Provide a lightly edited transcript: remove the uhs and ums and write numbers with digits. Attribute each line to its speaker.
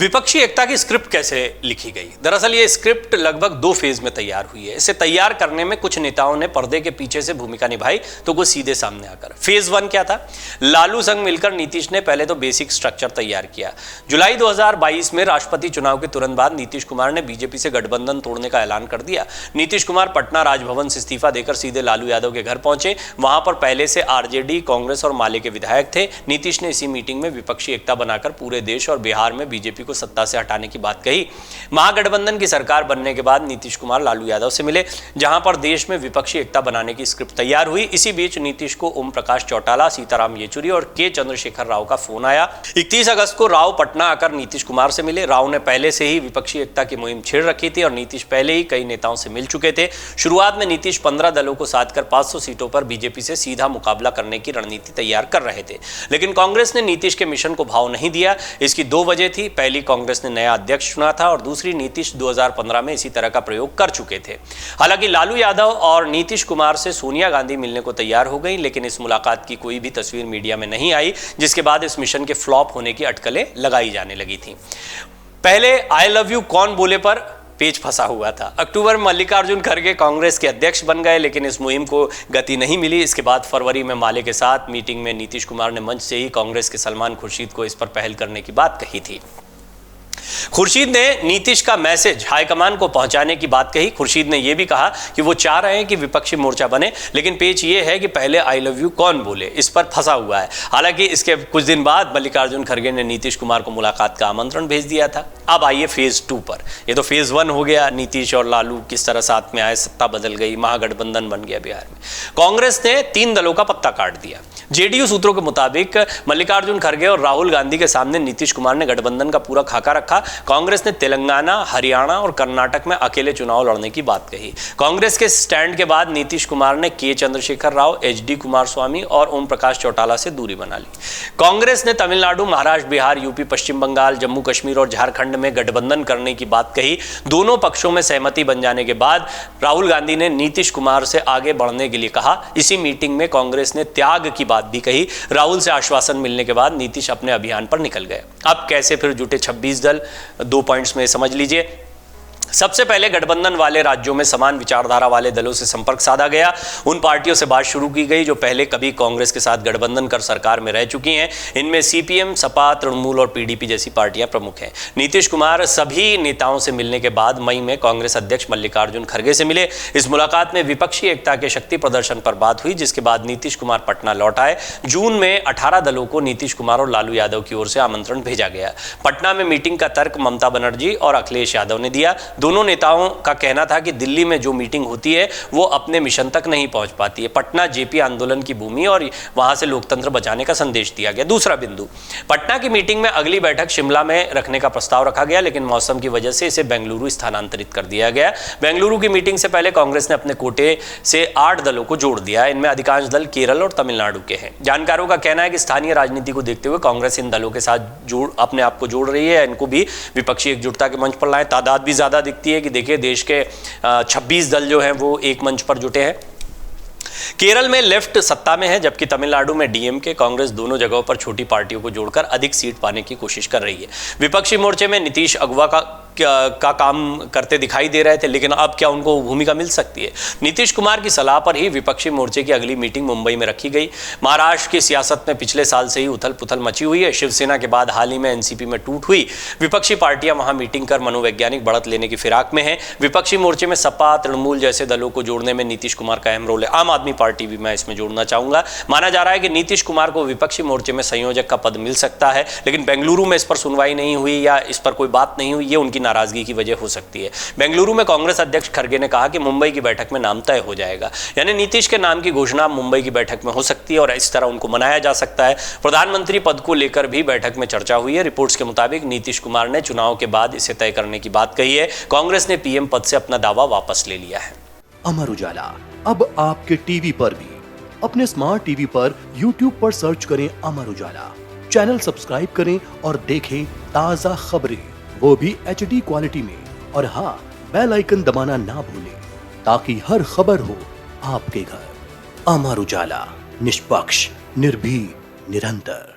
Speaker 1: विपक्षी एकता की स्क्रिप्ट कैसे लिखी गई? दरअसल ये स्क्रिप्ट लगभग 2 फेज में तैयार हुई है। इसे तैयार करने में कुछ नेताओं ने पर्दे के पीछे से भूमिका निभाई तो कुछ सीधे सामने आकर। फेज 1 क्या था? लालू संग मिलकर नीतीश ने पहले तो बेसिक स्ट्रक्चर तैयार किया। जुलाई 2022 में राष्ट्रपति चुनाव के तुरंत बाद नीतीश कुमार ने बीजेपी से गठबंधन तोड़ने का ऐलान कर दिया। नीतीश कुमार पटना राजभवन से इस्तीफा देकर सीधे लालू यादव के घर पहुंचे। वहां पर पहले से आरजेडी, कांग्रेस और माले के विधायक थे। नीतीश ने इसी मीटिंग में विपक्षी एकता बनाकर पूरे देश और बिहार में बीजेपी को सत्ता से हटाने की बात कही। महागठबंधन की सरकार बनने के बाद नीतीश कुमार लालू यादव से मिले, जहां पर देश में विपक्षी एकता बनाने की स्क्रिप्ट तैयार हुई। इसी बीच नीतीश को ओम प्रकाश चौटाला, सीताराम येचुरी और के चंद्रशेखर राव का फोन आया। 31 अगस्त को राव पटना आकर नीतीश कुमार से मिले। राव ने पहले से ही विपक्षी एकता की मुहिम छेड़ रखी थी और नीतीश पहले ही कई नेताओं से मिल चुके थे। शुरुआत में नीतीश 15 दलों को साथ कर 500 सीटों पर बीजेपी से सीधा मुकाबला करने की रणनीति तैयार कर रहे थे, लेकिन कांग्रेस ने नीतीश के मिशन को भाव नहीं दिया। इसकी 2 वजह थी। पहली, कांग्रेस ने नया अध्यक्ष चुना था और दूसरी, नीतीश 2015 में इसी तरह का प्रयोग कर चुके थे। हालांकि लालू यादव और नीतीश कुमार से सोनिया गांधी मिलने को तैयार हो गई, लेकिन इस मुलाकात की कोई भी तस्वीर मीडिया में नहीं आई, जिसके बाद इस मिशन के फ्लॉप होने की अटकलें लगाई जाने लगी थी। पहले आई लव यू कौन बोले पर पेच फंसा हुआ था। अक्टूबर में मल्लिकार्जुन खड़गे कांग्रेस के अध्यक्ष बन गए, लेकिन इस मुहिम को गति नहीं मिली। इसके बाद फरवरी में माले के साथ मीटिंग में नीतीश कुमार ने मंच से ही कांग्रेस के सलमान खुर्शीद को इस पर पहल करने की बात कही थी। खुर्शीद ने नीतीश का मैसेज हाईकमान को पहुंचाने की बात कही। खुर्शीद ने यह भी कहा कि वो चाह रहे हैं कि विपक्षी मोर्चा बने, लेकिन पेच ये है कि पहले आई लव यू कौन बोले, इस पर फंसा हुआ है। हालांकि इसके कुछ दिन बाद मल्लिकार्जुन खड़गे ने नीतीश कुमार को मुलाकात का आमंत्रण भेज दिया था। अब आइए फेज 2 पर। ये तो फेज 1 हो गया, नीतीश और लालू किस तरह साथ में आए, सत्ता बदल गई, महागठबंधन बन गया बिहार में। कांग्रेस ने 3 दलों का पत्ता काट दिया। जेडीयू सूत्रों के मुताबिक मल्लिकार्जुन खड़गे और राहुल गांधी के सामने नीतीश कुमार ने गठबंधन का पूरा खाका रखा। कांग्रेस ने तेलंगाना, हरियाणा और कर्नाटक में अकेले चुनाव लड़ने की बात कही। कांग्रेस के स्टैंड के बाद नीतीश कुमार ने के चंद्रशेखर राव, एचडी कुमारस्वामी और ओम प्रकाश चौटाला से दूरी बना ली। कांग्रेस ने तमिलनाडु, महाराष्ट्र, बिहार, यूपी, पश्चिम बंगाल, जम्मू कश्मीर और झारखंड में गठबंधन करने की बात कही। दोनों पक्षों में सहमति बन जाने के बाद राहुल गांधी ने नीतीश कुमार से आगे बढ़ने के लिए कहा। इसी मीटिंग में कांग्रेस ने त्याग की बात भी कही। राहुल से आश्वासन मिलने के बाद नीतीश अपने अभियान पर निकल गए। अब कैसे फिर जुटे 26 दल? 2 पॉइंट्स में समझ लीजिए। सबसे पहले गठबंधन वाले राज्यों में समान विचारधारा वाले दलों से संपर्क साधा गया। उन पार्टियों से बात शुरू की गई जो पहले कभी कांग्रेस के साथ गठबंधन कर सरकार में रह चुकी हैं। इनमें सीपीएम, सपा, तृणमूल और पीडीपी जैसी पार्टियां प्रमुख हैं। नीतीश कुमार सभी नेताओं से मिलने के बाद मई में कांग्रेस अध्यक्ष मल्लिकार्जुन खड़गे से मिले। इस मुलाकात में विपक्षी एकता के शक्ति प्रदर्शन पर बात हुई, जिसके बाद नीतीश कुमार पटना लौट आए। जून में 18 दलों को नीतीश कुमार और लालू यादव की ओर से आमंत्रण भेजा गया। पटना में मीटिंग का तर्क ममता बनर्जी और अखिलेश यादव ने दिया। दोनों नेताओं का कहना था कि दिल्ली में जो मीटिंग होती है वो अपने मिशन तक नहीं पहुंच पाती है। पटना जेपी आंदोलन की भूमि और वहां से लोकतंत्र बचाने का संदेश दिया गया। दूसरा बिंदु, पटना की मीटिंग में अगली बैठक शिमला में रखने का प्रस्ताव रखा गया, लेकिन मौसम की वजह से इसे बेंगलुरु स्थानांतरित कर दिया गया। बेंगलुरु की मीटिंग से पहले कांग्रेस ने अपने कोटे से 8 दलों को जोड़ दिया। इनमें अधिकांश दल केरल और तमिलनाडु के हैं। जानकारों का कहना है कि स्थानीय राजनीति को देखते हुए कांग्रेस इन दलों के साथ अपने आप को जोड़ रही है। इनको भी विपक्षी एकजुटता के मंच पर लाएं। तादाद भी ज्यादा दिखती है कि देखिए देश के 26 दल जो हैं वो एक मंच पर जुटे हैं। केरल में लेफ्ट सत्ता में है, जबकि तमिलनाडु में डीएमके, कांग्रेस दोनों जगहों पर छोटी पार्टियों को जोड़कर अधिक सीट पाने की कोशिश कर रही है। विपक्षी मोर्चे में नीतीश अगवा का काम करते दिखाई दे रहे थे, लेकिन अब क्या उनको भूमिका मिल सकती है? नीतीश कुमार की सलाह पर ही विपक्षी मोर्चे की अगली मीटिंग मुंबई में रखी गई। महाराष्ट्र की सियासत में पिछले साल से ही उथल पुथल मची हुई है। शिवसेना के बाद हाल ही में एनसीपी में टूट हुई। विपक्षी पार्टियां वहां मीटिंग कर मनोवैज्ञानिक बढ़त लेने की फिराक में है। विपक्षी मोर्चे में सपा, तृणमूल जैसे दलों को जोड़ने में नीतीश कुमार का अहम रोल है। आम आदमी पार्टी भी मैं इसमें जोड़ना चाहूंगा। माना जा रहा है कि नीतीश कुमार को विपक्षी मोर्चे में संयोजक का पद मिल सकता है, लेकिन बेंगलुरु में इस पर सुनवाई नहीं हुई या इस पर कोई बात नहीं हुई, ये उनकी नाराजगी की वजह हो सकती है। बेंगलुरु में कांग्रेस अध्यक्ष खड़गे ने कहा कि मुंबई की बैठक में नाम तय हो जाएगा, यानी नीतीश के नाम की घोषणा मुंबई की बैठक में हो सकती है और इस तरह उनको मनाया जा सकता है। प्रधानमंत्री पद को लेकर भी बैठक में चर्चा हुई है। रिपोर्ट्स के मुताबिक नीतीश कुमार ने चुनाव के बाद इसे तय करने की बात कही है। कांग्रेस ने पीएम पद से अपना दावा वापस ले लिया है।
Speaker 2: अमर उजाला अब आपके टीवी पर भी। अपने स्मार्ट टीवी पर यूट्यूब पर सर्च करें अमर उजाला, चैनल सब्सक्राइब करें और देखें ताजा खबरें, वो भी HD क्वालिटी में। और हाँ, बेल आइकन दबाना ना भूलें ताकि हर खबर हो आपके घर। अमर उजाला, निष्पक्ष, निर्भीक, निरंतर।